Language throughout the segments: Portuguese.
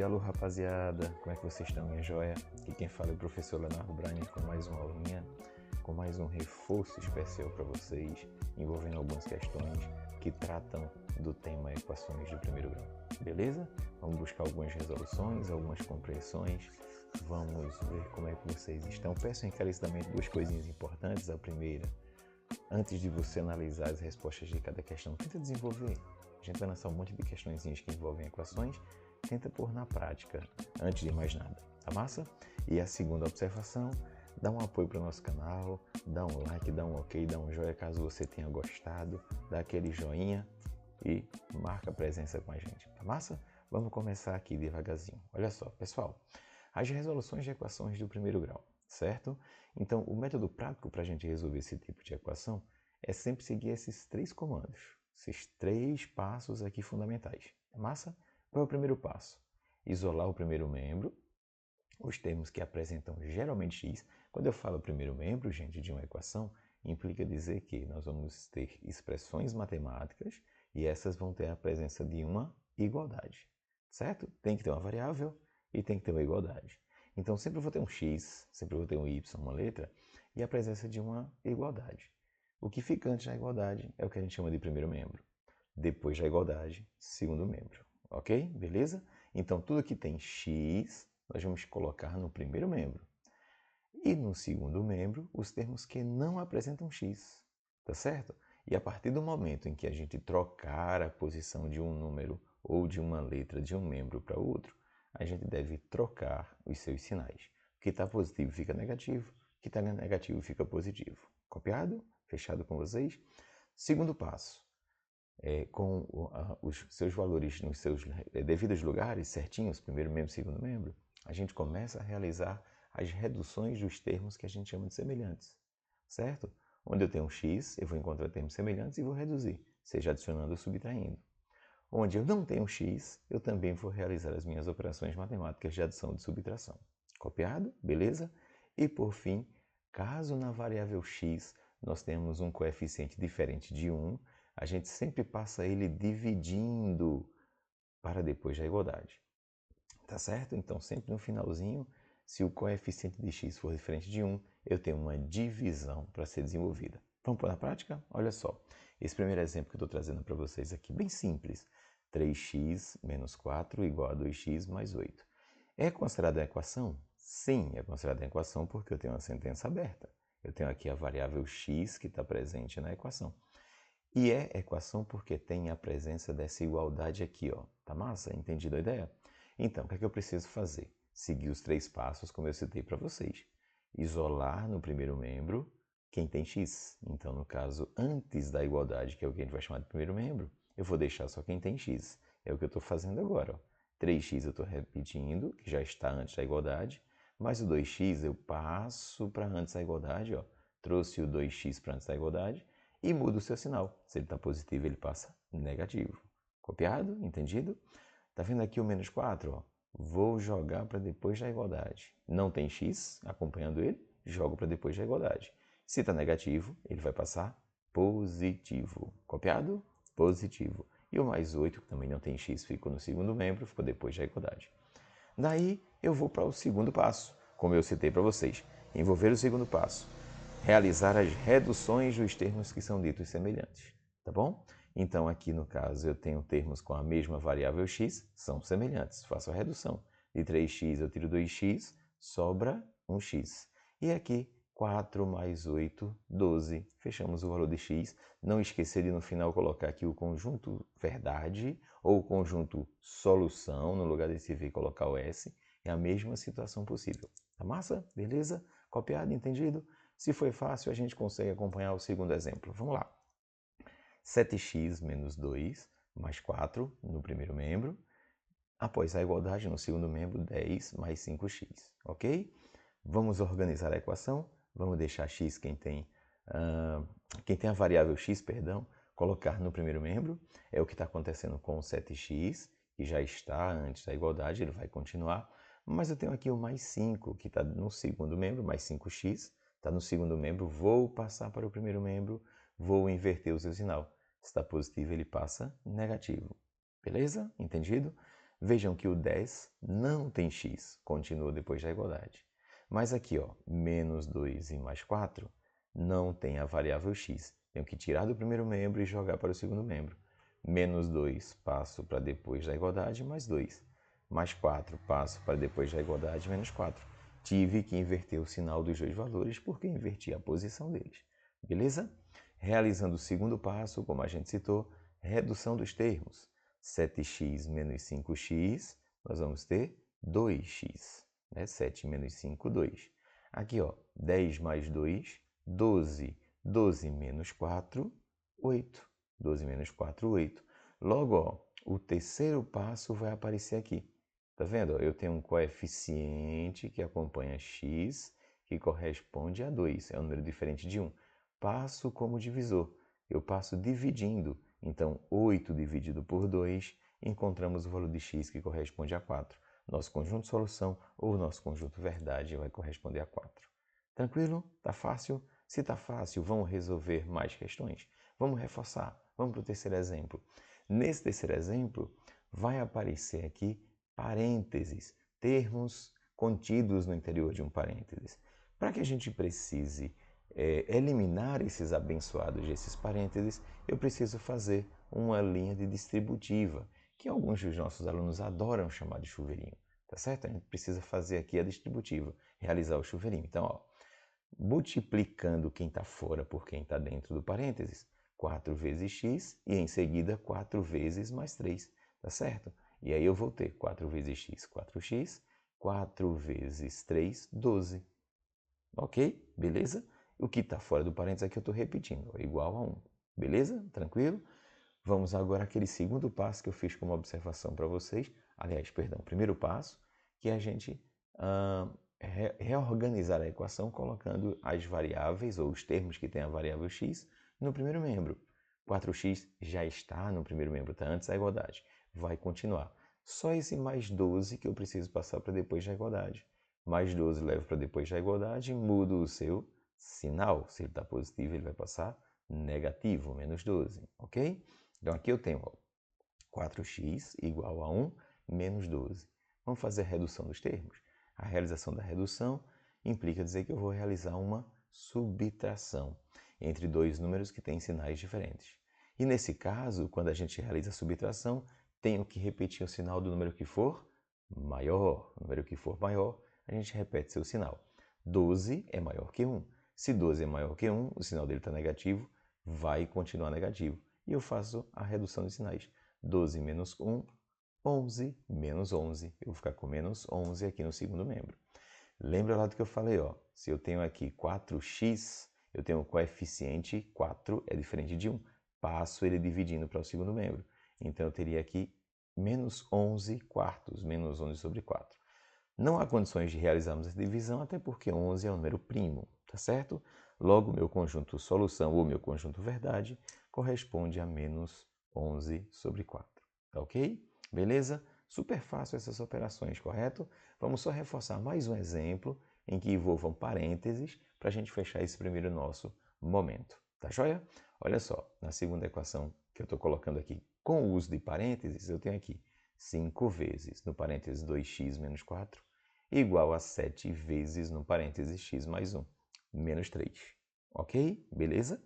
Alô rapaziada, como é que vocês estão, minha joia? Aqui quem fala é o professor Leonardo Brainer com mais uma aulinha, com mais um reforço especial para vocês, envolvendo algumas questões que tratam do tema equações de primeiro grau, beleza? Vamos buscar algumas resoluções, algumas compreensões, vamos ver como é que vocês estão. Peço encarecidamente duas coisinhas importantes. A primeira, antes de você analisar as respostas de cada questão, tenta desenvolver. A gente vai lançar um monte de questõezinhas que envolvem equações, tenta pôr na prática, antes de mais nada, tá massa? E a segunda observação, dá um apoio para o nosso canal, dá um like, dá um ok, dá um joinha caso você tenha gostado, dá aquele joinha e marca presença com a gente, tá massa? Vamos começar aqui devagarzinho. Olha só, pessoal, as resoluções de equações do primeiro grau, certo? Então, o método prático para a gente resolver esse tipo de equação é sempre seguir esses três comandos, esses três passos aqui fundamentais, tá massa? Qual é o primeiro passo? Isolar o primeiro membro, os termos que apresentam geralmente x. Quando eu falo primeiro membro, gente, de uma equação, implica dizer que nós vamos ter expressões matemáticas e essas vão ter a presença de uma igualdade, certo? Tem que ter uma variável e tem que ter uma igualdade. Então, sempre eu vou ter um x, sempre eu vou ter um y, uma letra, e a presença de uma igualdade. O que fica antes da igualdade é o que a gente chama de primeiro membro. Depois da igualdade, segundo membro. Ok? Beleza? Então, tudo que tem x, nós vamos colocar no primeiro membro. E no segundo membro, os termos que não apresentam x. Tá certo? E a partir do momento em que a gente trocar a posição de um número ou de uma letra de um membro para outro, a gente deve trocar os seus sinais. O que está positivo fica negativo, o que está negativo fica positivo. Copiado? Fechado com vocês? Segundo passo. Com os seus valores nos seus devidos lugares, certinhos, primeiro membro, segundo membro, a gente começa a realizar as reduções dos termos que a gente chama de semelhantes, certo? Onde eu tenho um x, eu vou encontrar termos semelhantes e vou reduzir, seja adicionando ou subtraindo. Onde eu não tenho x, eu também vou realizar as minhas operações matemáticas de adição e de subtração. Copiado? Beleza? E por fim, caso na variável x nós temos um coeficiente diferente de 1, a gente sempre passa ele dividindo para depois da igualdade. Tá certo? Então, sempre no finalzinho, se o coeficiente de x for diferente de 1, eu tenho uma divisão para ser desenvolvida. Vamos pôr na prática? Olha só, esse primeiro exemplo que eu estou trazendo para vocês aqui, bem simples. 3x menos 4 igual a 2x mais 8. É considerada a equação? Sim, é considerada a equação porque eu tenho uma sentença aberta. Eu tenho aqui a variável x que está presente na equação. E é equação porque tem a presença dessa igualdade aqui, ó. Tá massa? Entendido a ideia? Então, o que é que eu preciso fazer? Seguir os três passos como eu citei para vocês. Isolar no primeiro membro quem tem x. Então, no caso, antes da igualdade, que é o que a gente vai chamar de primeiro membro, eu vou deixar só quem tem x. É o que eu estou fazendo agora, ó. 3x eu estou repetindo, que já está antes da igualdade, mas o 2x eu passo para antes da igualdade, ó. Trouxe o 2x para antes da igualdade, e muda o seu sinal. Se ele está positivo, ele passa negativo. Copiado? Entendido? Tá vendo aqui o menos 4? Ó? Vou jogar para depois da igualdade. Não tem x acompanhando ele, jogo para depois da igualdade. Se está negativo, ele vai passar positivo. Copiado? Positivo. E o mais 8, que também não tem x, ficou no segundo membro, ficou depois da igualdade. Daí eu vou para o segundo passo, como eu citei para vocês. Envolver o segundo passo. Realizar as reduções dos termos que são ditos semelhantes, tá bom? Então, aqui no caso, eu tenho termos com a mesma variável x, são semelhantes. Faço a redução. De 3x eu tiro 2x, sobra 1x. E aqui, 4 mais 8, 12. Fechamos o valor de x. Não esquecer de no final colocar aqui o conjunto verdade ou o conjunto solução, no lugar desse v colocar o s. É a mesma situação possível. Tá massa? Beleza? Copiado? Entendido? Se foi fácil, a gente consegue acompanhar o segundo exemplo. Vamos lá. 7x menos 2 mais 4 no primeiro membro. Após a igualdade, no segundo membro, 10 mais 5x. Ok? Vamos organizar a equação. Vamos deixar x, quem tem a variável x, perdão, colocar no primeiro membro. É o que está acontecendo com o 7x, que já está antes da igualdade, ele vai continuar. Mas eu tenho aqui o mais 5, que está no segundo membro, mais 5x. Está no segundo membro, vou passar para o primeiro membro, vou inverter o seu sinal. Se está positivo, ele passa negativo. Beleza? Entendido? Vejam que o 10 não tem x, continua depois da igualdade. Mas aqui, ó, menos 2 e mais 4 não tem a variável x. Tenho que tirar do primeiro membro e jogar para o segundo membro. Menos 2 passo para depois da igualdade, mais 2. Mais 4 passo para depois da igualdade, menos 4. Tive que inverter o sinal dos dois valores porque inverti a posição deles. Beleza? Realizando o segundo passo, como a gente citou, redução dos termos. 7x menos 5x, nós vamos ter 2x. 7 menos 5, 2. Aqui, ó, 10 mais 2, 12. 12 menos 4, 8. 12 menos 4, 8. Logo, ó, o terceiro passo vai aparecer aqui. Tá vendo? Eu tenho um coeficiente que acompanha x, que corresponde a 2. É um número diferente de 1. Passo como divisor. Eu passo dividindo. Então, 8 dividido por 2, encontramos o valor de x que corresponde a 4. Nosso conjunto solução ou nosso conjunto verdade vai corresponder a 4. Tranquilo? Tá fácil? Se tá fácil, vamos resolver mais questões. Vamos reforçar. Vamos para o terceiro exemplo. Nesse terceiro exemplo, vai aparecer aqui parênteses, termos contidos no interior de um parênteses. Para que a gente precise eliminar esses abençoados desses parênteses, eu preciso fazer uma linha de distributiva, que alguns dos nossos alunos adoram chamar de chuveirinho, tá certo? A gente precisa fazer aqui a distributiva, realizar o chuveirinho. Então, ó, multiplicando quem está fora por quem está dentro do parênteses, 4 vezes x e em seguida 4 vezes mais 3, tá certo? E aí eu vou ter 4 vezes x, 4x, 4 vezes 3, 12. Ok? Beleza? O que está fora do parênteses aqui eu estou repetindo, igual a 1. Beleza? Tranquilo? Vamos agora àquele segundo passo que eu fiz como observação para vocês. Aliás, perdão, primeiro passo, que é a gente reorganizar a equação colocando as variáveis ou os termos que tem a variável x no primeiro membro. 4x já está no primeiro membro, está antes da igualdade. Vai continuar. Só esse mais 12 que eu preciso passar para depois da igualdade. Mais 12 levo para depois da igualdade, mudo o seu sinal. Se ele está positivo, ele vai passar negativo, menos 12, ok? Então aqui eu tenho 4x igual a 1 menos 12. Vamos fazer a redução dos termos. A realização da redução implica dizer que eu vou realizar uma subtração entre dois números que têm sinais diferentes. E nesse caso, quando a gente realiza a subtração, tenho que repetir o sinal do número que for maior. O número que for maior, a gente repete seu sinal. 12 é maior que 1. Se 12 é maior que 1, o sinal dele está negativo, vai continuar negativo. E eu faço a redução de sinais. 12 menos 1, 11 menos 11. Eu vou ficar com menos 11 aqui no segundo membro. Lembra lá do que eu falei, ó. Se eu tenho aqui 4x, eu tenho o coeficiente 4, é diferente de 1. Passo ele dividindo para o segundo membro. Então eu teria aqui menos 11 quartos, menos 11 sobre 4. Não há condições de realizarmos essa divisão, até porque 11 é um número primo, tá certo? Logo, meu conjunto solução ou meu conjunto verdade corresponde a menos 11 sobre 4, tá ok? Beleza? Super fácil essas operações, correto? Vamos só reforçar mais um exemplo em que envolvam parênteses para a gente fechar esse primeiro nosso momento, tá joia? Olha só, na segunda equação que eu estou colocando aqui com o uso de parênteses, eu tenho aqui 5 vezes, no parênteses 2x menos 4, igual a 7 vezes, no parênteses x mais 1, menos 3. Ok? Beleza?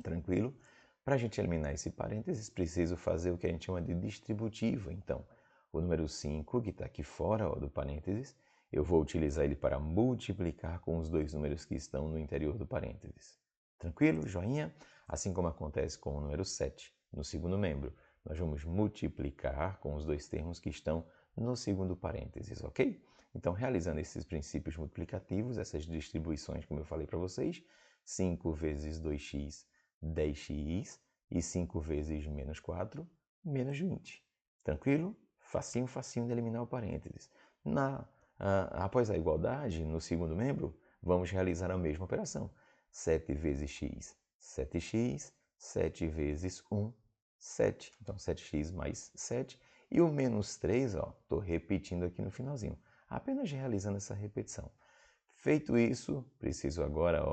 Tranquilo? Para a gente eliminar esse parênteses, preciso fazer o que a gente chama de distributiva. Então, o número 5, que está aqui fora do parênteses, eu vou utilizar ele para multiplicar com os dois números que estão no interior do parênteses. Tranquilo? Joinha? Assim como acontece com o número 7, no segundo membro. Nós vamos multiplicar com os dois termos que estão no segundo parênteses, ok? Então, realizando esses princípios multiplicativos, essas distribuições, como eu falei para vocês, 5 vezes 2x, 10x, e 5 vezes menos 4, menos 20. Tranquilo? Facinho, facinho de eliminar o parênteses. Após a igualdade, no segundo membro, vamos realizar a mesma operação. 7 vezes x, 7x, 7 vezes 1, 7. Então, 7x mais 7. E o menos 3, estou repetindo aqui no finalzinho. Apenas realizando essa repetição. Feito isso, preciso agora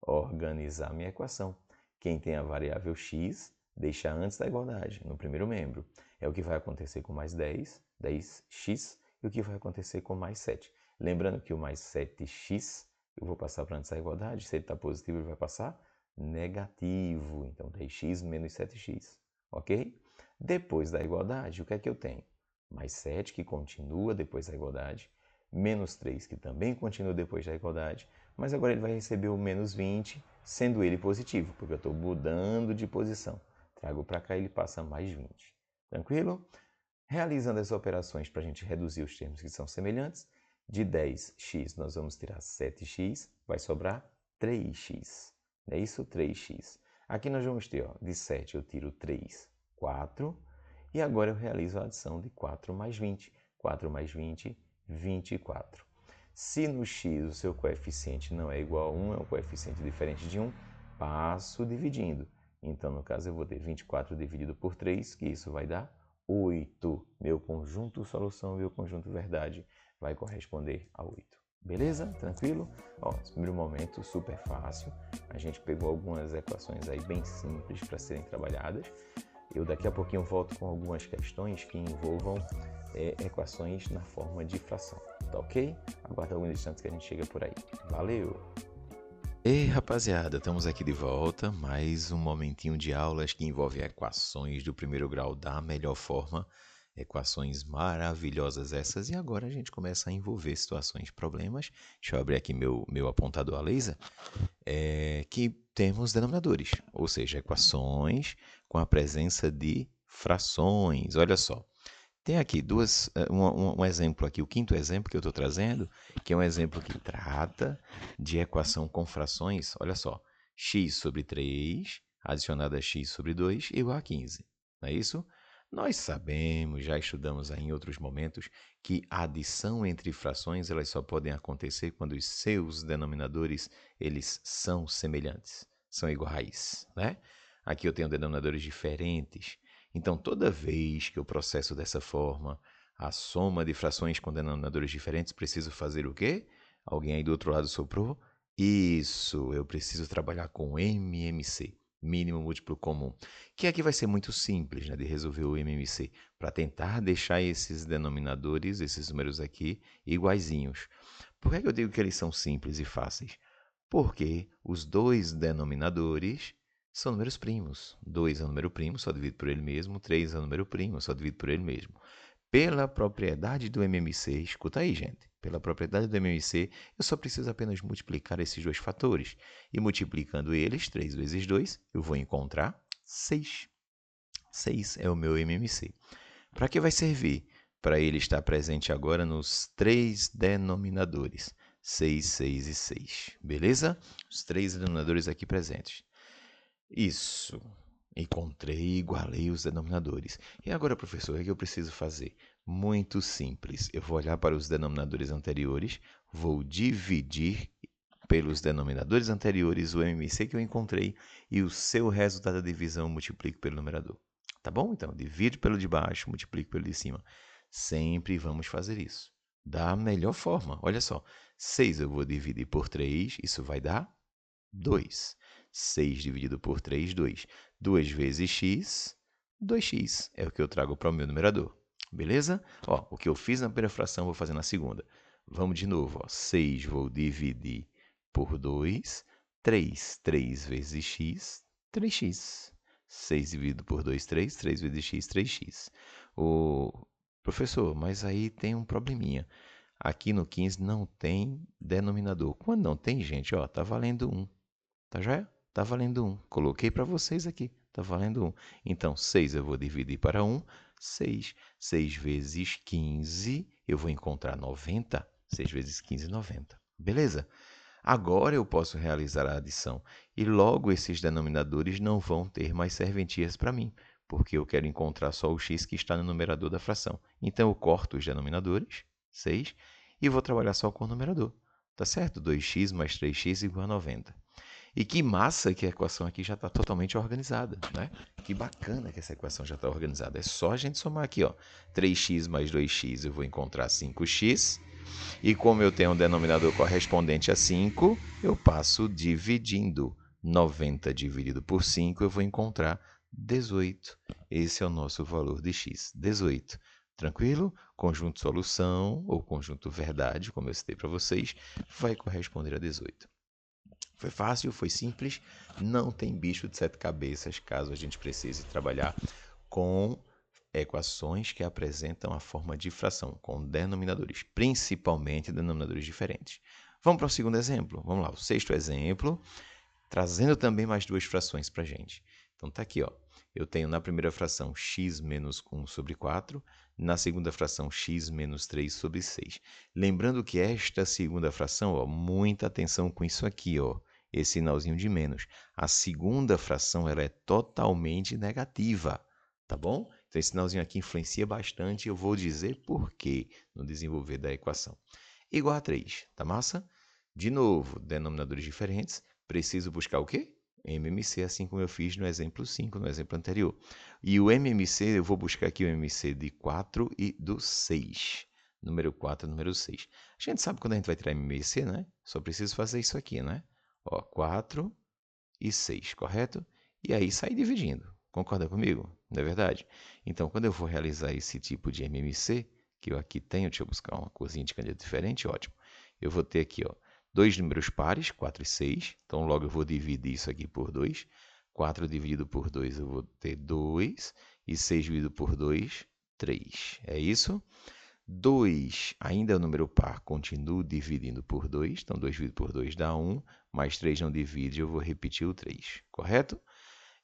organizar minha equação. Quem tem a variável x, deixa antes da igualdade, no primeiro membro. É o que vai acontecer com mais 10, 10x, e o que vai acontecer com mais 7. Lembrando que o mais 7x, eu vou passar para antes da igualdade, se ele está positivo, ele vai passar negativo. Então, 10x menos 7x, ok? Depois da igualdade, o que é que eu tenho? Mais 7, que continua depois da igualdade, menos 3, que também continua depois da igualdade, mas agora ele vai receber o menos 20, sendo ele positivo, porque eu estou mudando de posição. Trago para cá e ele passa mais 20. Tranquilo? Realizando as operações para a gente reduzir os termos que são semelhantes, de 10x nós vamos tirar 7x, vai sobrar 3x. Não é isso? 3x. Aqui nós vamos ter, ó, de 7 eu tiro 3, 4. E agora eu realizo a adição de 4 mais 20. 4 mais 20, 24. Se no x o seu coeficiente não é igual a 1, é um coeficiente diferente de 1, passo dividindo. Então, no caso, eu vou ter 24 dividido por 3, que isso vai dar 8. Meu conjunto solução, meu conjunto verdade vai corresponder a 8. Beleza? Tranquilo? Ó, nesse primeiro momento, super fácil. A gente pegou algumas equações aí bem simples para serem trabalhadas. Eu daqui a pouquinho volto com algumas questões que envolvam equações na forma de fração. Tá ok? Aguarda alguns instantes que a gente chega por aí. Valeu! Ei, rapaziada, estamos aqui de volta. Mais um momentinho de aulas que envolve equações do primeiro grau da melhor forma. Equações maravilhosas essas. E agora a gente começa a envolver situações, problemas. Deixa eu abrir aqui meu apontador a laser. Que temos denominadores, ou seja, equações com a presença de frações. Olha só. Tem aqui um exemplo aqui, o quinto exemplo que eu estou trazendo, que é um exemplo que trata de equação com frações. Olha só, x sobre 3 adicionado a x sobre 2 igual a 15. Não é isso? Nós sabemos, já estudamos aí em outros momentos, que a adição entre frações elas só podem acontecer quando os seus denominadores eles são semelhantes, são iguais, né? Aqui eu tenho denominadores diferentes. Então, toda vez que eu processo dessa forma, a soma de frações com denominadores diferentes, preciso fazer o quê? Alguém aí do outro lado soprou? Isso, eu preciso trabalhar com MMC, mínimo múltiplo comum, que aqui vai ser muito simples, né, de resolver o MMC, para tentar deixar esses denominadores, esses números aqui, iguaizinhos. Por que eu digo que eles são simples e fáceis? Porque os dois denominadores são números primos. 2 é um número primo, só divido por ele mesmo. 3 é um número primo, só divido por ele mesmo. Pela propriedade do MMC, escuta aí, gente. Pela propriedade do MMC, eu só preciso apenas multiplicar esses dois fatores. E multiplicando eles, 3 vezes 2, eu vou encontrar 6. 6 é o meu MMC. Para que vai servir? Para ele estar presente agora nos três denominadores. 6, 6 e 6. Beleza? Os três denominadores aqui presentes. Isso. Encontrei e igualei os denominadores. E agora, professor, o que eu preciso fazer? Muito simples. Eu vou olhar para os denominadores anteriores, vou dividir pelos denominadores anteriores o MMC que eu encontrei e o seu resultado da divisão eu multiplico pelo numerador. Tá bom? Então, divide pelo de baixo, multiplico pelo de cima. Sempre vamos fazer isso. Da melhor forma. Olha só. 6 eu vou dividir por 3, isso vai dar 2. 6 dividido por 3, 2. 2 vezes x, 2x. É o que eu trago para o meu numerador. Beleza? Ó, o que eu fiz na primeira fração, vou fazer na segunda. Vamos de novo. Ó. 6 vou dividir por 2. 3. 3 vezes x, 3x. 6 dividido por 2, 3. 3 vezes x, 3x. Professor, mas aí tem um probleminha. Aqui no 15 não tem denominador. Quando não tem, gente, ó, tá valendo 1. Tá joia? Tá valendo 1. Coloquei para vocês aqui. Tá valendo 1. Então, 6 eu vou dividir para 1. 6. 6 vezes 15, eu vou encontrar 90. 6 vezes 15, 90. Beleza? Agora eu posso realizar a adição. E logo esses denominadores não vão ter mais serventias para mim, porque eu quero encontrar só o x que está no numerador da fração. Então, eu corto os denominadores, 6, e vou trabalhar só com o numerador. Tá certo? 2x mais 3x igual a 90. E que massa que a equação aqui já está totalmente organizada, né? Que bacana que essa equação já está organizada. É só a gente somar aqui, ó. 3x mais 2x, eu vou encontrar 5x. E como eu tenho um denominador correspondente a 5, eu passo dividindo. 90 dividido por 5, eu vou encontrar 18. Esse é o nosso valor de x, 18. Tranquilo? Conjunto solução ou conjunto verdade, como eu citei para vocês, vai corresponder a 18. Foi fácil, foi simples, não tem bicho de 7 cabeças caso a gente precise trabalhar com equações que apresentam a forma de fração, com denominadores, principalmente denominadores diferentes. Vamos para o segundo exemplo. Vamos lá, o sexto exemplo, trazendo também mais duas frações para a gente. Então tá aqui, ó. Eu tenho na primeira fração x menos 1 sobre 4, na segunda fração x menos 3 sobre 6. Lembrando que esta segunda fração, ó, muita atenção com isso aqui, ó, esse sinalzinho de menos. A segunda fração ela é totalmente negativa, tá bom? Então esse sinalzinho aqui influencia bastante e eu vou dizer por quê no desenvolver da equação. Igual a 3, tá massa? De novo, denominadores diferentes, preciso buscar o quê? MMC, assim como eu fiz no exemplo 5, no exemplo anterior. E o MMC, eu vou buscar aqui o MMC de 4 e do 6. Número 4 e número 6. A gente sabe quando a gente vai tirar MMC, né? Só preciso fazer isso aqui, né? Ó, 4 e 6, correto? E aí sai dividindo. Concorda comigo? Não é verdade? Então, quando eu for realizar esse tipo de MMC, que eu aqui tenho, deixa eu buscar uma corzinha de caneta diferente, ótimo. Eu vou ter aqui, ó, dois números pares, 4 e 6. Então, logo eu vou dividir isso aqui por 2. 4 dividido por 2, eu vou ter 2. E 6 dividido por 2, 3. É isso? 2 ainda é o número par, continuo dividindo por 2. Então, 2 dividido por 2 dá 1. Mais 3 não divide, eu vou repetir o 3. Correto?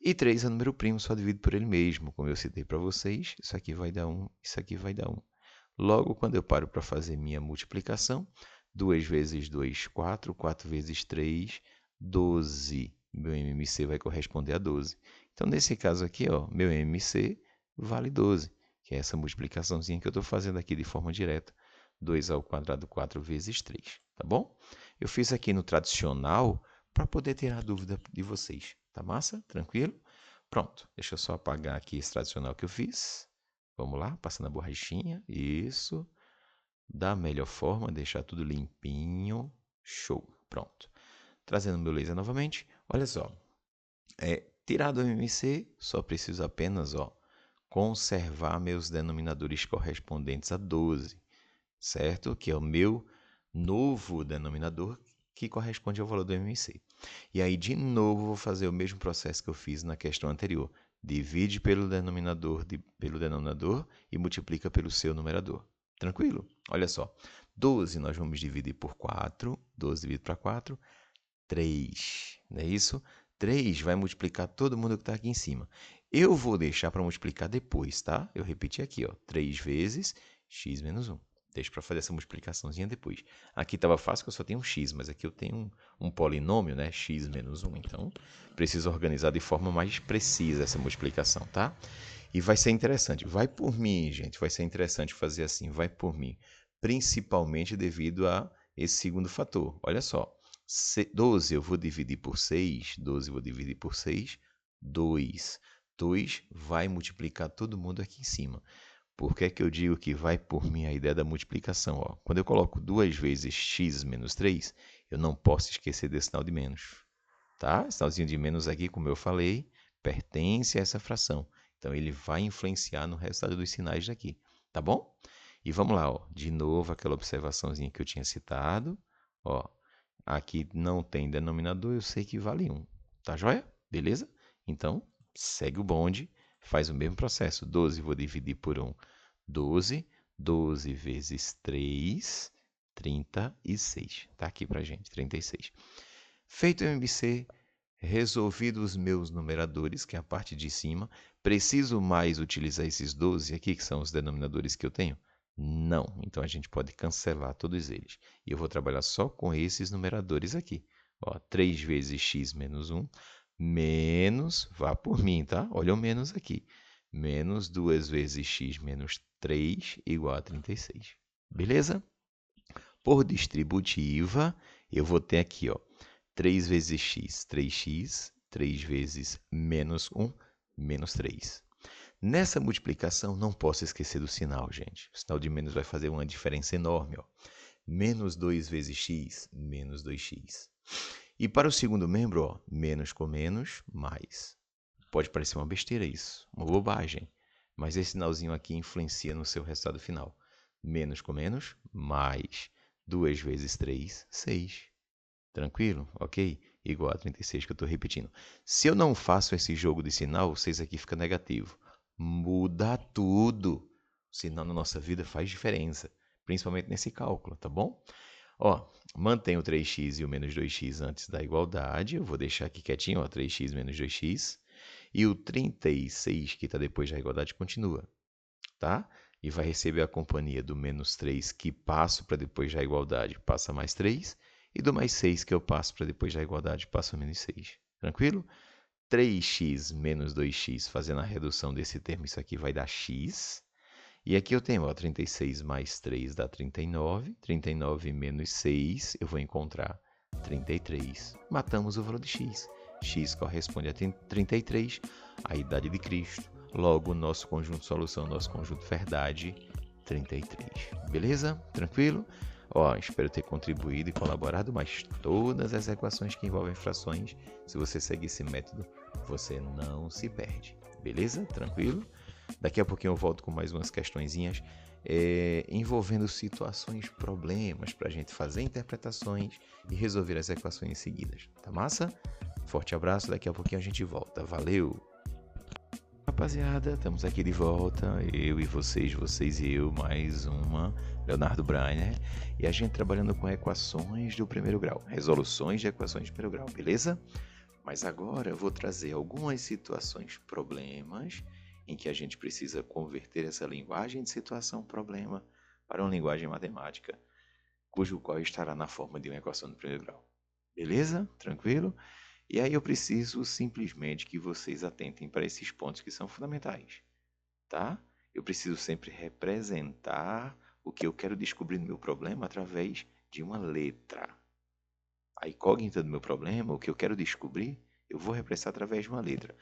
E 3 é número primo, só divido por ele mesmo. Como eu citei para vocês, isso aqui vai dar 1, isso aqui vai dar 1. Logo, quando eu paro para fazer minha multiplicação, 2 vezes 2, 4. 4 vezes 3, 12. Meu MMC vai corresponder a 12. Então, nesse caso aqui, ó, meu MMC vale 12, que é essa multiplicaçãozinha que eu estou fazendo aqui de forma direta. 2 ao quadrado, 4 vezes 3, tá bom? Eu fiz aqui no tradicional para poder tirar a dúvida de vocês. Tá massa? Tranquilo? Pronto, deixa eu só apagar aqui esse tradicional que eu fiz. Vamos lá, passando a borrachinha. Isso. Da melhor forma, deixar tudo limpinho. Show. Pronto. Trazendo meu laser novamente. Olha só. Tirado o MMC, só preciso apenas, ó, conservar meus denominadores correspondentes a 12, certo? Que é o meu novo denominador que corresponde ao valor do MMC. E aí, de novo, vou fazer o mesmo processo que eu fiz na questão anterior. Divide pelo denominador e multiplica pelo seu numerador. Tranquilo? Olha só. 12 nós vamos dividir por 4. 12 dividido para 4, 3. Não é isso? 3 vai multiplicar todo mundo que está aqui em cima. Eu vou deixar para multiplicar depois, tá? Eu repeti aqui, ó. 3 vezes x menos 1. Deixa para fazer essa multiplicaçãozinha depois. Aqui estava fácil que eu só tenho um x, mas aqui eu tenho um polinômio, né? X menos 1. Então, preciso organizar de forma mais precisa essa multiplicação, tá? E vai ser interessante. Vai por mim, gente. Vai ser interessante fazer assim. Vai por mim. Principalmente devido a esse segundo fator. Olha só. 12 eu vou dividir por 6. 12 eu vou dividir por 6. 2. 2 vai multiplicar todo mundo aqui em cima. Por que é que eu digo que vai por mim a ideia da multiplicação? Ó, quando eu coloco 2 vezes x menos 3, eu não posso esquecer desse sinal de menos. Tá? Esse sinalzinho de menos aqui, como eu falei, pertence a essa fração. Então, ele vai influenciar no resultado dos sinais daqui. Tá bom? E vamos lá, ó. De novo, aquela observaçãozinha que eu tinha citado. Ó, aqui não tem denominador, eu sei que vale 1. Tá joia? Beleza? Então, segue o bonde. Faz o mesmo processo. 12 vou dividir por 1. 12. 12 vezes 3, 36. Está aqui para gente, 36. Feito o MBC, resolvido os meus numeradores, que é a parte de cima, preciso mais utilizar esses 12 aqui, que são os denominadores que eu tenho? Não. Então, a gente pode cancelar todos eles. E eu vou trabalhar só com esses numeradores aqui. Ó, 3 vezes x menos 1, menos, vá por mim, tá? Olha o menos aqui. Menos 2 vezes x menos 3 igual a 36. Beleza? Por distributiva, eu vou ter aqui, ó, 3 vezes x, 3x. 3 vezes menos 1, menos 3. Nessa multiplicação, não posso esquecer do sinal, gente. O sinal de menos vai fazer uma diferença enorme, ó. Menos 2 vezes x, menos 2x. E para o segundo membro, ó, menos com menos, mais. Pode parecer uma besteira isso, uma bobagem. Mas esse sinalzinho aqui influencia no seu resultado final. Menos com menos, mais 2 vezes 3, 6. Tranquilo? Ok? Igual a 36 que eu estou repetindo. Se eu não faço esse jogo de sinal, o 6 aqui fica negativo. Muda tudo. O sinal na nossa vida faz diferença. Principalmente nesse cálculo, tá bom? Ó, mantém o 3x e o menos 2x antes da igualdade. Eu vou deixar aqui quietinho, ó, 3x menos 2x. E o 36 que está depois da igualdade continua, tá? E vai receber a companhia do menos 3 que passo para depois da igualdade, passa mais 3. E do mais 6 que eu passo para depois da igualdade, passa menos 6. Tranquilo? 3x menos 2x, fazendo a redução desse termo, isso aqui vai dar x. E aqui eu tenho, ó, 36 mais 3 dá 39. 39 menos 6, eu vou encontrar 33. Matamos o valor de x. X corresponde a 33, a idade de Cristo. Logo, nosso conjunto solução, nosso conjunto verdade, 33. Beleza? Tranquilo? Ó, espero ter contribuído e colaborado, mas todas as equações que envolvem frações, se você seguir esse método, você não se perde. Beleza? Tranquilo? Daqui a pouquinho eu volto com mais umas questõezinhas envolvendo situações, problemas, para a gente fazer interpretações e resolver as equações seguidas. Tá massa? Forte abraço, daqui a pouquinho a gente volta. Valeu! Rapaziada, estamos aqui de volta, eu e vocês e eu, mais uma, Leonardo Brainer, e a gente trabalhando com equações do primeiro grau, resoluções de equações do primeiro grau, beleza? Mas agora eu vou trazer algumas situações, problemas, em que a gente precisa converter essa linguagem de situação-problema para uma linguagem matemática, cujo qual estará na forma de uma equação do primeiro grau. Beleza? Tranquilo? E aí eu preciso simplesmente que vocês atentem para esses pontos que são fundamentais, tá? Eu preciso sempre representar o que eu quero descobrir no meu problema através de uma letra. A incógnita do meu problema, o que eu quero descobrir, eu vou representar através de uma letra.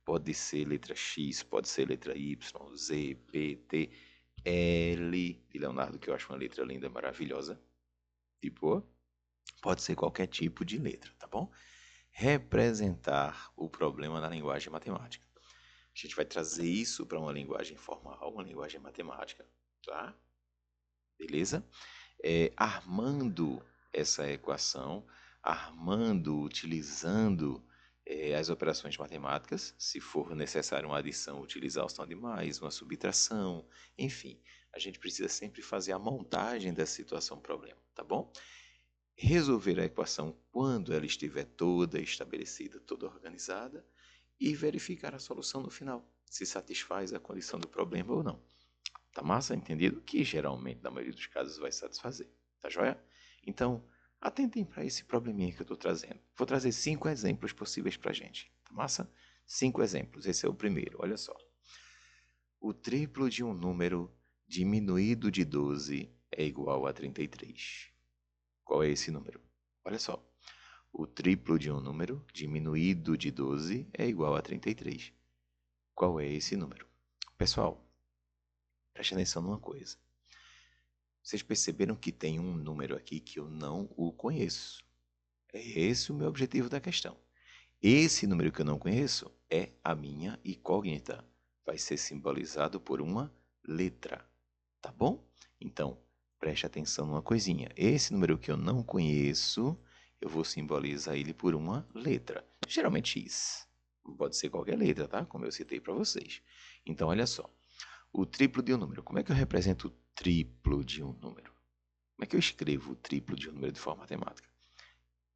Pode ser letra X, pode ser letra Y, Z, P, T, L, de Leonardo, que eu acho uma letra linda, maravilhosa. Tipo, pode ser qualquer tipo de letra, tá bom? Representar o problema na linguagem matemática. A gente vai trazer isso para uma linguagem formal, uma linguagem matemática, tá? Beleza? Armando essa equação, utilizando as operações matemáticas, se for necessário uma adição, utilizar o som de mais, uma subtração, enfim, a gente precisa sempre fazer a montagem da situação-problema, tá bom? Resolver a equação quando ela estiver toda estabelecida, toda organizada, e verificar a solução no final, se satisfaz a condição do problema ou não. Tá massa? Entendido? Que geralmente, na maioria dos casos, vai satisfazer. Tá joia? Então, atentem para esse probleminha que eu estou trazendo. Vou trazer 5 exemplos possíveis para a gente. Tá massa? 5 exemplos. Esse é o primeiro. Olha só. O triplo de um número diminuído de 12 é igual a 33. Qual é esse número? Olha só. O triplo de um número diminuído de 12 é igual a 33. Qual é esse número? Pessoal, preste atenção numa coisa. Vocês perceberam que tem um número aqui que eu não o conheço. É esse o meu objetivo da questão. Esse número que eu não conheço é a minha incógnita. Vai ser simbolizado por uma letra. Tá bom? Então, preste atenção numa coisinha. Esse número que eu não conheço, eu vou simbolizar ele por uma letra. Geralmente X. Pode ser qualquer letra, tá? Como eu citei para vocês. Então, olha só. O triplo de um número. Como é que eu represento o triplo de um número? Como é que eu escrevo o triplo de um número de forma matemática?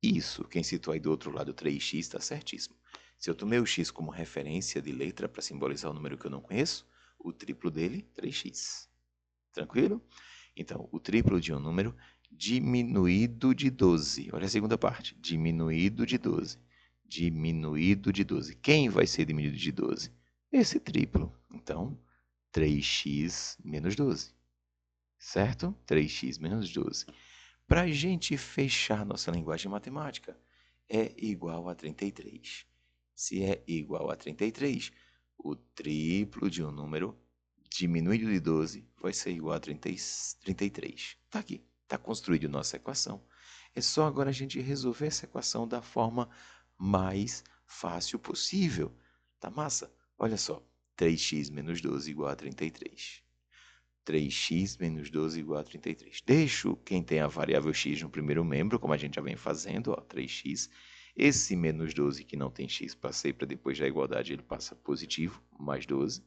Isso, quem citou aí do outro lado 3x está certíssimo. Se eu tomei o x como referência de letra para simbolizar o número que eu não conheço, o triplo dele, 3x. Tranquilo? Então, o triplo de um número diminuído de 12. Olha a segunda parte. Diminuído de 12. Diminuído de 12. Quem vai ser diminuído de 12? Esse triplo. Então, 3x menos 12. Certo? 3x menos 12. Para a gente fechar nossa linguagem matemática, é igual a 33. Se é igual a 33, o triplo de um número diminuído de 12 vai ser igual a 33. Está aqui, está construída nossa equação. É só agora a gente resolver essa equação da forma mais fácil possível. Tá massa? Olha só. 3x menos 12 igual a 33. 3x menos 12 igual a 33. Deixo quem tem a variável x no primeiro membro, como a gente já vem fazendo, ó, 3x. Esse menos 12 que não tem x, passei para depois da igualdade, ele passa positivo, mais 12.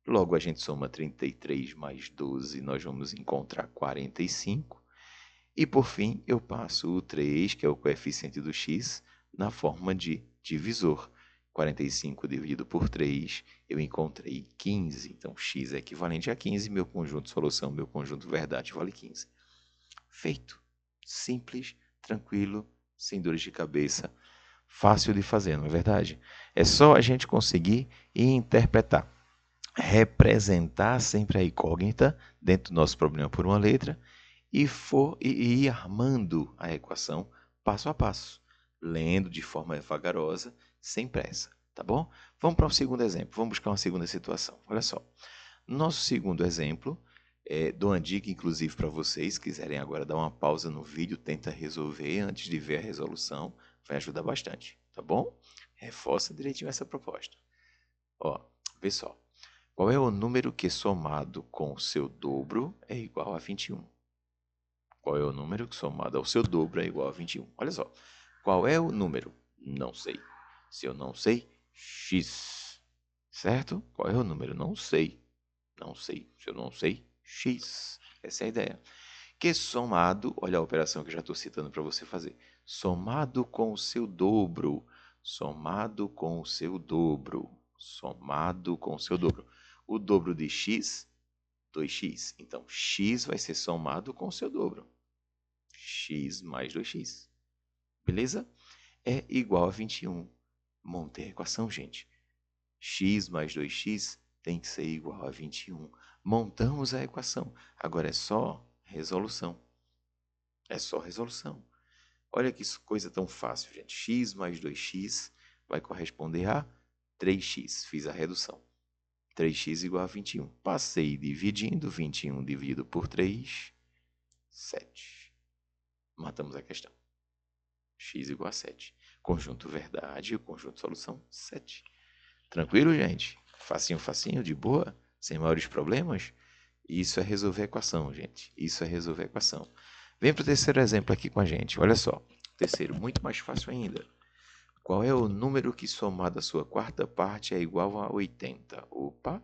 Logo, a gente soma 33 mais 12, nós vamos encontrar 45. E, por fim, eu passo o 3, que é o coeficiente do x, na forma de divisor. 45 dividido por 3, eu encontrei 15. Então, x é equivalente a 15, meu conjunto solução, meu conjunto verdade vale 15. Feito. Simples, tranquilo, sem dores de cabeça. Fácil de fazer, não é verdade? É só a gente conseguir interpretar. Representar sempre a incógnita dentro do nosso problema por uma letra e ir armando a equação passo a passo, lendo de forma vagarosa, sem pressa, tá bom? Vamos para o segundo exemplo, vamos buscar uma segunda situação. Olha só, nosso segundo exemplo, dou uma dica inclusive para vocês, quiserem agora dar uma pausa no vídeo, tenta resolver antes de ver a resolução, vai ajudar bastante, tá bom? Reforça direitinho essa proposta. Ó, vê só. Qual é o número que somado com o seu dobro é igual a 21? Qual é o número que somado ao seu dobro é igual a 21? Olha só. Qual é o número? Não sei. Se eu não sei, x. Certo? Qual é o número? Não sei. Não sei. Se eu não sei, x. Essa é a ideia. Que somado, olha a operação que eu já estou citando para você fazer. Somado com o seu dobro. Somado com o seu dobro. Somado com o seu dobro. O dobro de x, 2x. Então, x vai ser somado com o seu dobro. X mais 2x. Beleza? É igual a 21. Montei a equação, gente. X mais 2x tem que ser igual a 21. Montamos a equação. Agora é só resolução. É só resolução. Olha que coisa tão fácil, gente. X mais 2x vai corresponder a 3x. Fiz a redução. 3x igual a 21. Passei dividindo. 21 dividido por 3, 7. Matamos a questão. X igual a 7. Conjunto verdade, conjunto solução, 7. Tranquilo, gente? Facinho, facinho, de boa? Sem maiores problemas? Isso é resolver a equação, gente. Isso é resolver a equação. Vem para o terceiro exemplo aqui com a gente. Olha só. Terceiro, muito mais fácil ainda. Qual é o número que somado à sua quarta parte é igual a 80? Opa,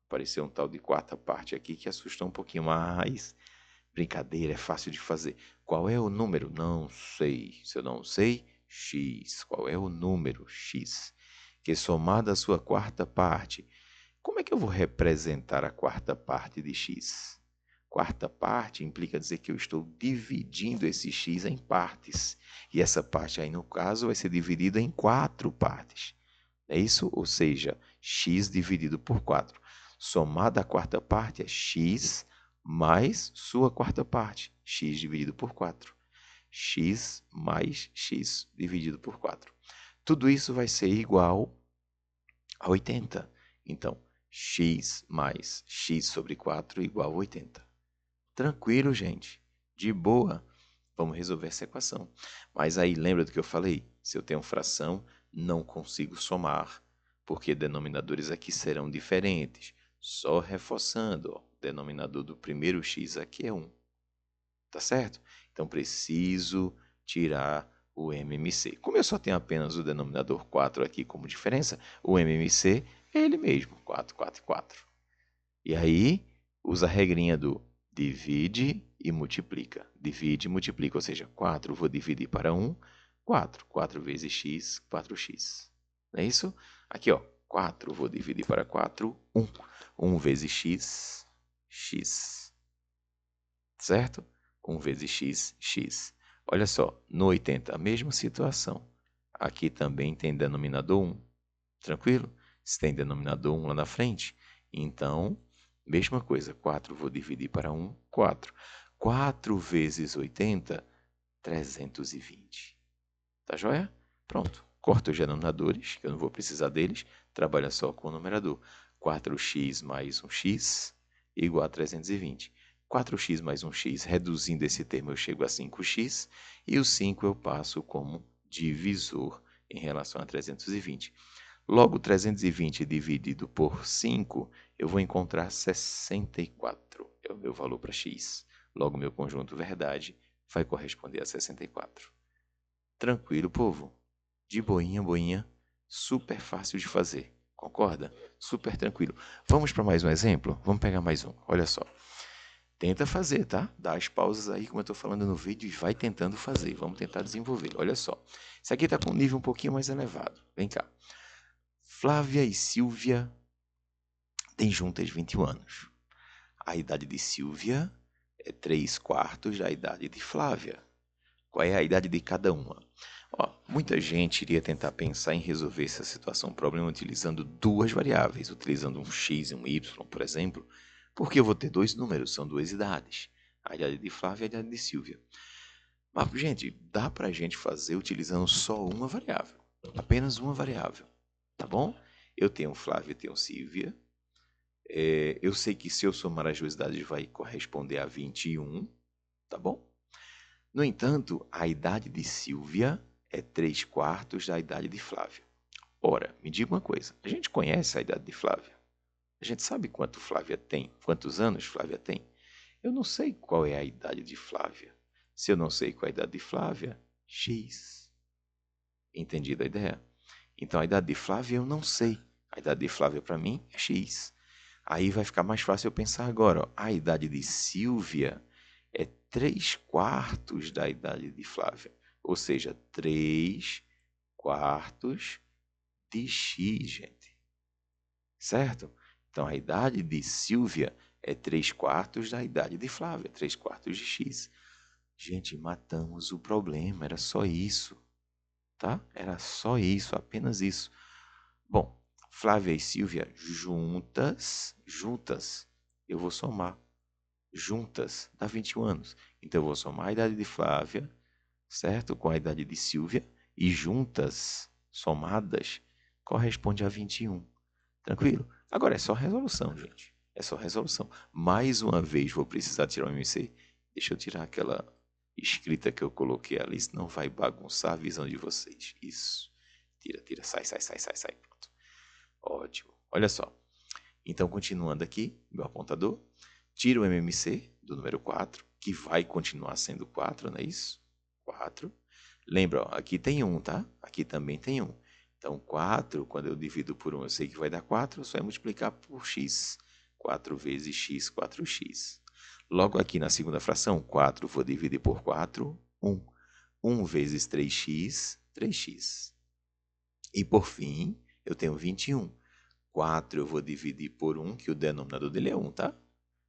apareceu um tal de quarta parte aqui que assustou um pouquinho mais. Brincadeira, é fácil de fazer. Qual é o número? Não sei. Se eu não sei, x. Qual é o número? X. Que somado à sua quarta parte. Como é que eu vou representar a quarta parte de x? Quarta parte implica dizer que eu estou dividindo esse x em partes. E essa parte aí, no caso, vai ser dividida em 4 partes. É isso? Ou seja, x dividido por 4. Somada à quarta parte é x mais sua quarta parte, x dividido por 4. X mais x dividido por 4. Tudo isso vai ser igual a 80. Então, x mais x sobre 4 igual a 80. Tranquilo, gente. De boa. Vamos resolver essa equação. Mas aí, lembra do que eu falei? Se eu tenho fração, não consigo somar, porque denominadores aqui serão diferentes. Só reforçando, ó, o denominador do primeiro x aqui é 1. Tá certo? Então, preciso tirar o MMC. Como eu só tenho apenas o denominador 4 aqui como diferença, o MMC é ele mesmo, 4, 4 e 4. E aí, usa a regrinha do divide e multiplica. Divide e multiplica, ou seja, 4 vou dividir para 1, 4. 4 vezes x, 4x. Não é isso? Aqui, ó, 4 vou dividir para 4, 1. 1 vezes x, x. Certo? 1 vezes x, x. Olha só, no 80, a mesma situação. Aqui também tem denominador 1. Tranquilo? Se tem denominador 1 lá na frente, então, mesma coisa. 4 vou dividir para 1, 4. 4 vezes 80, 320. Tá joia? Pronto. Corta os denominadores, que eu não vou precisar deles. Trabalha só com o numerador. 4x mais 1x igual a 320. 4x mais 1x, reduzindo esse termo, eu chego a 5x. E o 5 eu passo como divisor em relação a 320. Logo, 320 dividido por 5, eu vou encontrar 64. É o meu valor para x. Logo, meu conjunto verdade vai corresponder a 64. Tranquilo, povo? De boinha, boinha. Super fácil de fazer. Concorda? Super tranquilo. Vamos para mais um exemplo? Vamos pegar mais um. Olha só. Tenta fazer, tá? Dá as pausas aí, como eu estou falando no vídeo, e vai tentando fazer. Vamos tentar desenvolver. Olha só. Isso aqui está com um nível um pouquinho mais elevado. Vem cá. Flávia e Silvia têm juntas 21 anos. A idade de Silvia é 3/4 da idade de Flávia. Qual é a idade de cada uma? Ó, muita gente iria tentar pensar em resolver essa situação, problema, utilizando duas variáveis, utilizando um x e um y, por exemplo, porque eu vou ter dois números, são duas idades, a idade de Flávia e a idade de Silvia. Mas, gente, dá para a gente fazer utilizando só uma variável, apenas uma variável, tá bom? Eu tenho Flávia e tenho Silvia. Eu sei que se eu somar as duas idades vai corresponder a 21, tá bom? No entanto, a idade de Silvia é 3/4 da idade de Flávia. Ora, me diga uma coisa, a gente conhece a idade de Flávia? A gente sabe quanto Flávia tem? Quantos anos Flávia tem? Eu não sei qual é a idade de Flávia. Se eu não sei qual é a idade de Flávia, X. Entendido a ideia? Então, a idade de Flávia eu não sei. A idade de Flávia para mim é X. Aí vai ficar mais fácil eu pensar agora. Ó. A idade de Silvia é 3/4 da idade de Flávia. Ou seja, 3/4 de X, gente. Certo? Então, a idade de Silvia é 3/4 da idade de Flávia. 3/4 de X. Gente, matamos o problema. Era só isso. Tá? Era só isso, apenas isso. Bom, Flávia e Silvia juntas, eu vou somar. Juntas dá 21 anos. Então eu vou somar a idade de Flávia, certo? Com a idade de Silvia. E juntas, somadas, corresponde a 21. Tranquilo? Agora é só resolução, gente. É só resolução. Mais uma vez vou precisar tirar o MC. Deixa eu tirar aquela escrita que eu coloquei ali, senão vai bagunçar a visão de vocês. Isso. Tira. Sai. Pronto. Ótimo. Olha só. Então, continuando aqui, meu apontador. Tira o MMC do número 4, que vai continuar sendo 4, não é isso? 4. Lembra, ó, aqui tem 1, tá? Aqui também tem 1. Então, 4, quando eu divido por 1, eu sei que vai dar 4, só é multiplicar por x. 4 vezes x, 4x. Logo aqui na segunda fração, 4 vou dividir por 4, 1. 1 vezes 3x, 3x. E por fim, eu tenho 21. 4 eu vou dividir por 1, que o denominador dele é 1, tá?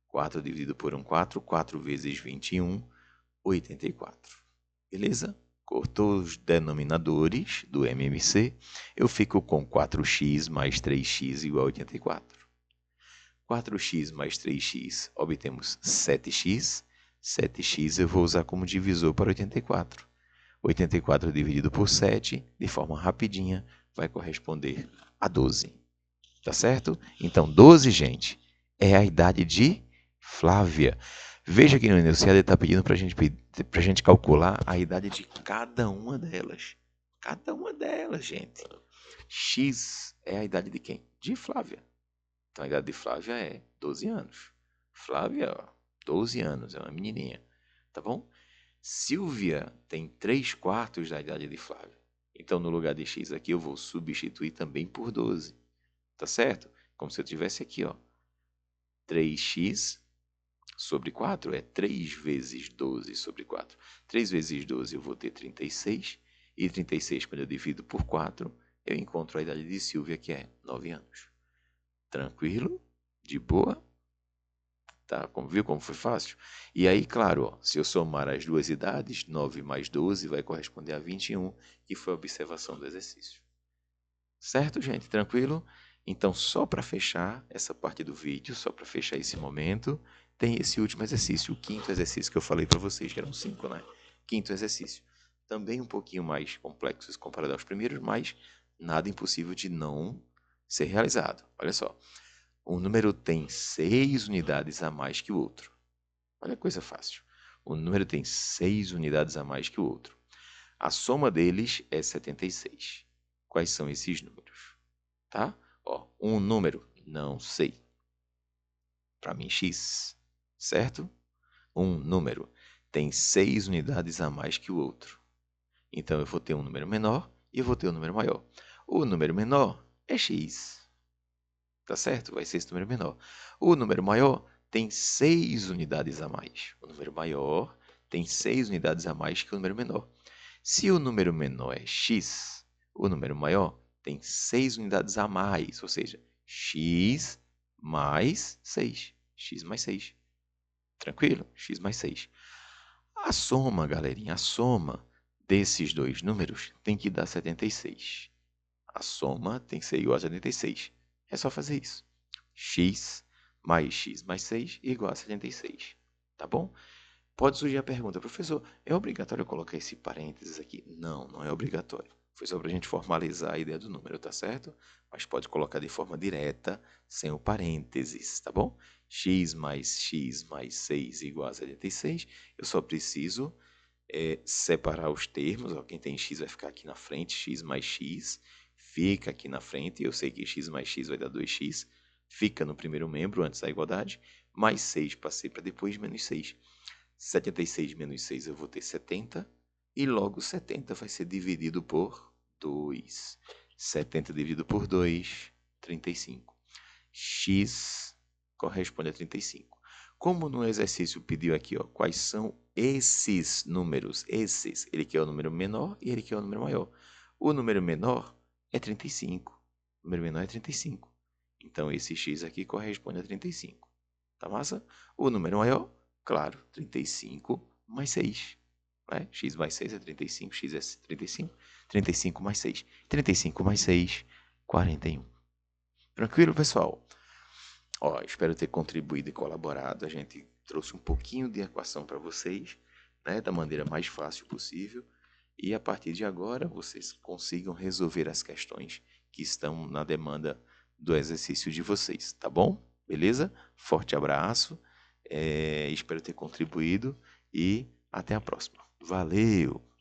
4 dividido por 1, 4. 4 vezes 21, 84. Beleza? Cortou os denominadores do MMC, eu fico com 4x mais 3x igual a 84. 4x mais 3x, obtemos 7x. 7x eu vou usar como divisor para 84. 84 dividido por 7, de forma rapidinha, vai corresponder a 12. Tá certo? Então, 12, gente, é a idade de Flávia. Veja que no enunciado ele está pedindo para a gente calcular a idade de cada uma delas. Cada uma delas, gente. X é a idade de quem? De Flávia. Então, a idade de Flávia é 12 anos. Flávia, ó, 12 anos, é uma menininha. Tá bom? Silvia tem 3/4 da idade de Flávia. Então, no lugar de X aqui, eu vou substituir também por 12. Tá certo? Como se eu tivesse aqui, ó. 3x sobre 4 é 3 vezes 12 sobre 4. 3 vezes 12 eu vou ter 36. E 36, quando eu divido por 4, eu encontro a idade de Silvia, que é 9 anos. Tranquilo? De boa? Tá? Viu como foi fácil? E aí, claro, ó, se eu somar as duas idades, 9 mais 12 vai corresponder a 21, que foi a observação do exercício. Certo, gente? Tranquilo? Então, só para fechar essa parte do vídeo, só para fechar esse momento, tem esse último exercício, o quinto exercício que eu falei para vocês, que eram 5, né? Quinto exercício. Também um pouquinho mais complexo comparado aos primeiros, mas nada impossível de não ser realizado. Olha só. Um número tem 6 unidades a mais que o outro. Olha que coisa fácil. O número tem 6 unidades a mais que o outro. A soma deles é 76. Quais são esses números? tá? Ó, um número, não sei. Para mim, x, certo? Um número tem 6 unidades a mais que o outro. Então, eu vou ter um número menor e eu vou ter um número maior. O número menor é x, tá certo? Vai ser esse número menor. O número maior tem 6 unidades a mais. O número maior tem 6 unidades a mais que o número menor. Se o número menor é x, o número maior tem 6 unidades a mais, ou seja, x mais 6. X mais 6. Tranquilo? X mais 6. A soma, galerinha, a soma desses dois números tem que dar 76. A soma tem que ser igual a 76. É só fazer isso. X mais 6 igual a 76. Tá bom? Pode surgir a pergunta, professor, é obrigatório colocar esse parênteses aqui? Não, não é obrigatório. Foi só para a gente formalizar a ideia do número, tá certo? Mas pode colocar de forma direta, sem o parênteses, tá bom? X mais 6 igual a 76. Eu só preciso separar os termos. Ó, quem tem x vai ficar aqui na frente, x mais x fica aqui na frente. Eu sei que x mais x vai dar 2x. Fica no primeiro membro, antes da igualdade. Mais 6 passei para depois, menos 6. 76 menos 6 eu vou ter 70, e logo 70 vai ser dividido por 2. 70 dividido por 2, 35. X corresponde a 35. Como no exercício pediu aqui, ó, quais são esses números? Esses, ele quer o número menor e ele quer o número maior. O número menor é 35. O número menor é 35. Então, esse x aqui corresponde a 35. Tá massa? O número maior, claro, 35 mais 6. Né? X mais 6 é 35, x é 35. 35 mais 6. 35 mais 6, 41. Tranquilo, pessoal? Ó, espero ter contribuído e colaborado. A gente trouxe um pouquinho de equação para vocês, né, da maneira mais fácil possível. E a partir de agora, vocês consigam resolver as questões que estão na demanda do exercício de vocês, tá bom? Beleza? Forte abraço, espero ter contribuído e até a próxima. Valeu!